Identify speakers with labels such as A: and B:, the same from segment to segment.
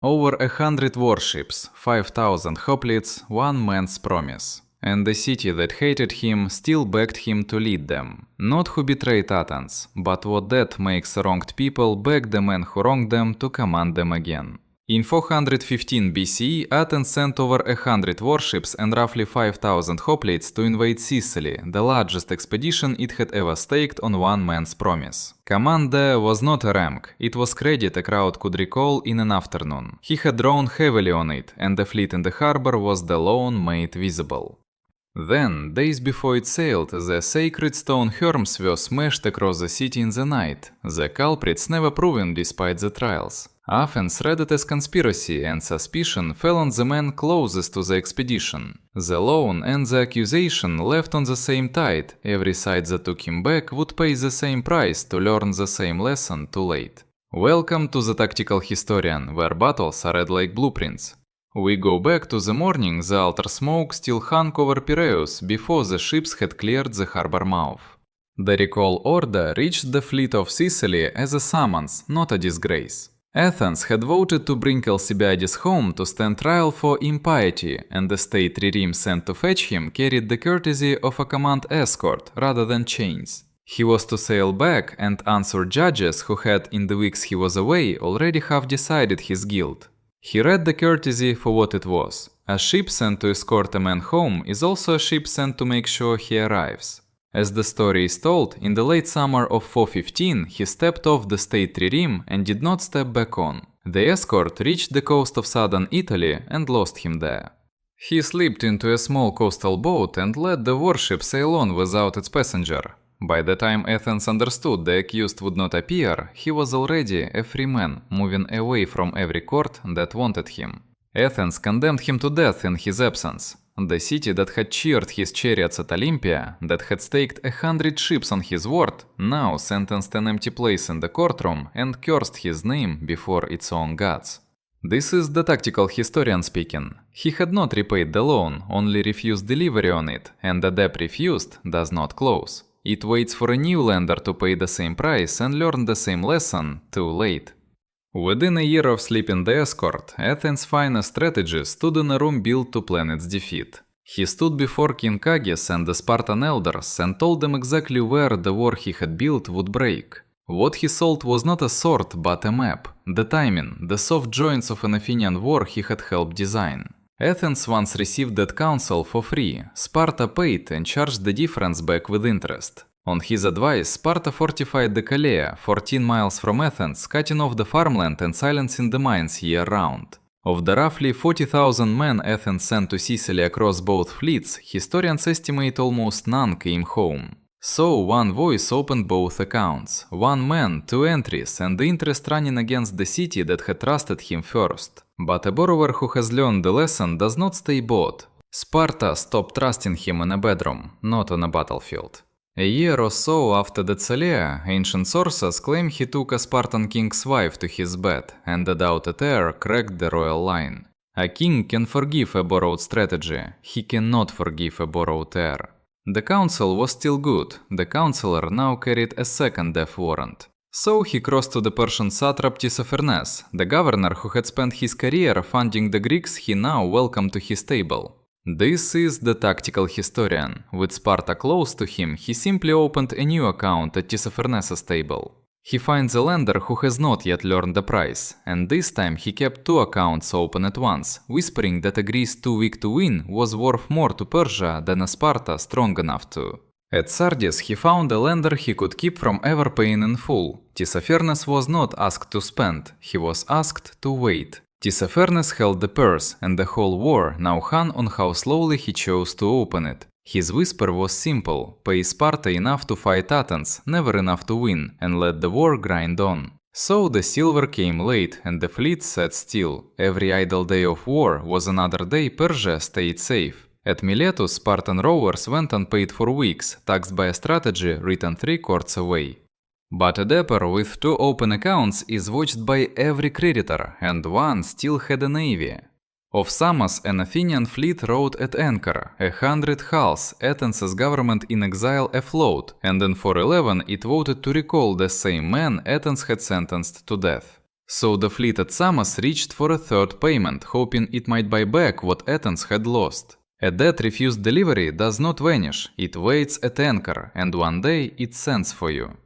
A: Over 100 warships, 5,000 hoplites, one man's promise. And the city that hated him still begged him to lead them. Not who betrayed Athens, but what that makes wronged people beg the man who wronged them to command them again. In 415 BCE, Athens sent over 100 warships and roughly 5,000 hoplites to invade Sicily, the largest expedition it had ever staked on one man's promise. Command there was not a rank, it was credit a crowd could recall in an afternoon. He had drawn heavily on it, and the fleet in the harbor was the loan made visible. Then, days before it sailed, the sacred stone herms were smashed across the city in the night, the culprits never proven despite the trials. Athens read it as conspiracy, and suspicion fell on the men closest to the expedition. The loan and the accusation left on the same tide. Every side that took him back would pay the same price to learn the same lesson too late. Welcome to the Tactical Historian, where battles are read like blueprints. We go back to the morning the altar smoke still hung over Piraeus before the ships had cleared the harbor mouth. The recall order reached the fleet of Sicily as a summons, not a disgrace. Athens had voted to bring Alcibiades home to stand trial for impiety, and the state trireme sent to fetch him carried the courtesy of a command escort rather than chains. He was to sail back and answer judges who had, in the weeks he was away, already half decided his guilt. He read the courtesy for what it was. A ship sent to escort a man home is also a ship sent to make sure he arrives. As the story is told, in the late summer of 415 he stepped off the state trireme and did not step back on. The escort reached the coast of southern Italy and lost him there. He slipped into a small coastal boat and let the warship sail on without its passenger. By the time Athens understood the accused would not appear, he was already a free man, moving away from every court that wanted him. Athens condemned him to death in his absence. The city that had cheered his chariots at Olympia, that had staked 100 ships on his word, now sentenced an empty place in the courtroom and cursed his name before its own gods. This is the tactical historian speaking. He had not repaid the loan, only refused delivery on it, and a debt refused does not close. It waits for a new lender to pay the same price and learn the same lesson too late. Within a year of sleeping the escort, Athens' finest strategist stood in a room built to plan its defeat. He stood before King Agis and the Spartan elders and told them exactly where the war he had built would break. What he sold was not a sword but a map, the timing, the soft joints of an Athenian war he had helped design. Athens once received that counsel for free. Sparta paid and charged the difference back with interest. On his advice, Sparta fortified the Calea, 14 miles from Athens, cutting off the farmland and silencing the mines year-round. Of the roughly 40,000 men Athens sent to Sicily across both fleets, historians estimate almost none came home. So one voice opened both accounts. One man, two entries, and the interest running against the city that had trusted him first. But a borrower who has learned the lesson does not stay bought. Sparta stopped trusting him in a bedroom, not on a battlefield. A year or so after the Tsalea, ancient sources claim he took a Spartan king's wife to his bed, and the doubted heir cracked the royal line. A king can forgive a borrowed strategy, he cannot forgive a borrowed heir. The counsel was still good, the counselor now carried a second death warrant. So he crossed to the Persian satrap Tissaphernes, the governor who had spent his career funding the Greeks he now welcomed to his table. This is the tactical historian. With Sparta close to him, he simply opened a new account at Tissaphernes' table. He finds a lender who has not yet learned the price, and this time he kept two accounts open at once, whispering that a Greece too weak to win was worth more to Persia than a Sparta strong enough to. At Sardis he found a lender he could keep from ever paying in full. Tissaphernes was not asked to spend, he was asked to wait. Tissaphernes held the purse, and the whole war now hung on how slowly he chose to open it. His whisper was simple: pay Sparta enough to fight Athens, never enough to win, and let the war grind on. So the silver came late, and the fleet sat still. Every idle day of war was another day Persia stayed safe. At Miletus, Spartan rowers went unpaid for weeks, taxed by a strategy written 3 courts away. But a debtor with 2 open accounts is watched by every creditor, and one still had a navy. Of Samos, an Athenian fleet rode at anchor, 100 hulls, Athens' government in exile afloat, and in 411 it voted to recall the same man Athens had sentenced to death. So the fleet at Samos reached for a third payment, hoping it might buy back what Athens had lost. A debt refused delivery does not vanish, it waits at anchor, and one day it sends for you.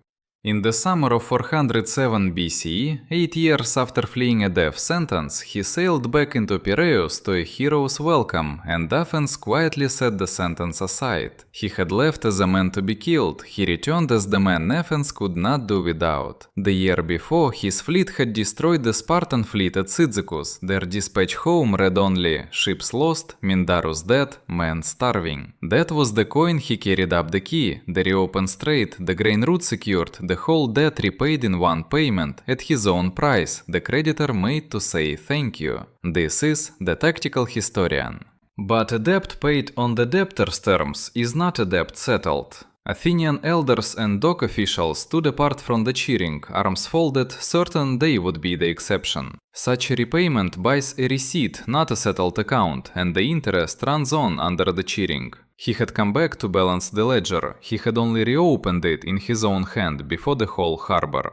A: In the summer of 407 BCE, 8 years after fleeing a death sentence, he sailed back into Piraeus to a hero's welcome, and Athens quietly set the sentence aside. He had left as a man to be killed, he returned as the man Athens could not do without. The year before, his fleet had destroyed the Spartan fleet at Cyzicus. Their dispatch home read only, "Ships lost, Mindarus dead, men starving." That was the coin he carried up the quay, the reopened strait, the grain route secured, the whole debt repaid in one payment, at his own price, the creditor made to say thank you. This is the tactical historian. But a debt paid on the debtor's terms is not a debt settled. Athenian elders and dock officials stood apart from the cheering, arms folded, certain they would be the exception. Such a repayment buys a receipt, not a settled account, and the interest runs on under the cheering. He had come back to balance the ledger, he had only reopened it in his own hand before the whole harbor.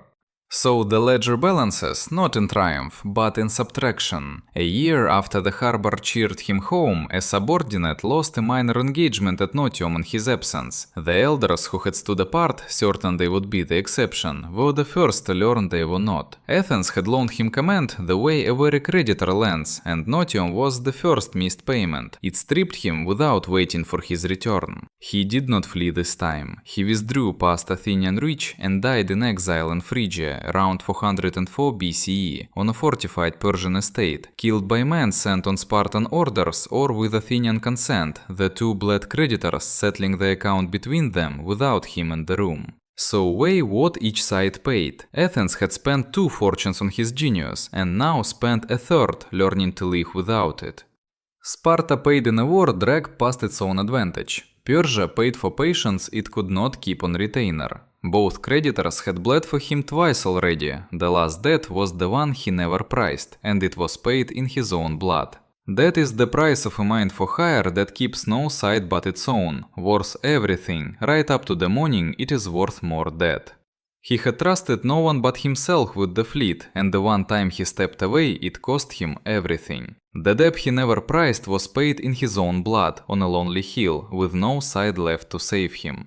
A: So the ledger balances, not in triumph, but in subtraction. A year after the harbor cheered him home, a subordinate lost a minor engagement at Notium in his absence. The elders who had stood apart, certain they would be the exception, were the first to learn they were not. Athens had loaned him command the way a weary creditor lends, and Notium was the first missed payment. It stripped him without waiting for his return. He did not flee this time. He withdrew past Athenian reach and died in exile in Phrygia around 404 BCE on a fortified Persian estate, killed by men sent on Spartan orders or with Athenian consent, the two bled creditors settling the account between them without him in the room. So weigh what each side paid. Athens had spent 2 fortunes on his genius, and now spent a third learning to live without it. Sparta paid in a war dragged past its own advantage. Persia paid for patience it could not keep on retainer. Both creditors had bled for him twice already. The last debt was the one he never priced, and it was paid in his own blood. That is the price of a mind for hire that keeps no side but its own, worth everything, right up to the morning it is worth more dead. He had trusted no one but himself with the fleet, and the one time he stepped away it cost him everything. The debt he never priced was paid in his own blood, on a lonely hill, with no side left to save him.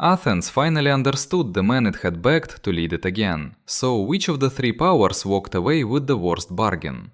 A: Athens finally understood the man it had begged to lead it again. So which of the 3 powers walked away with the worst bargain?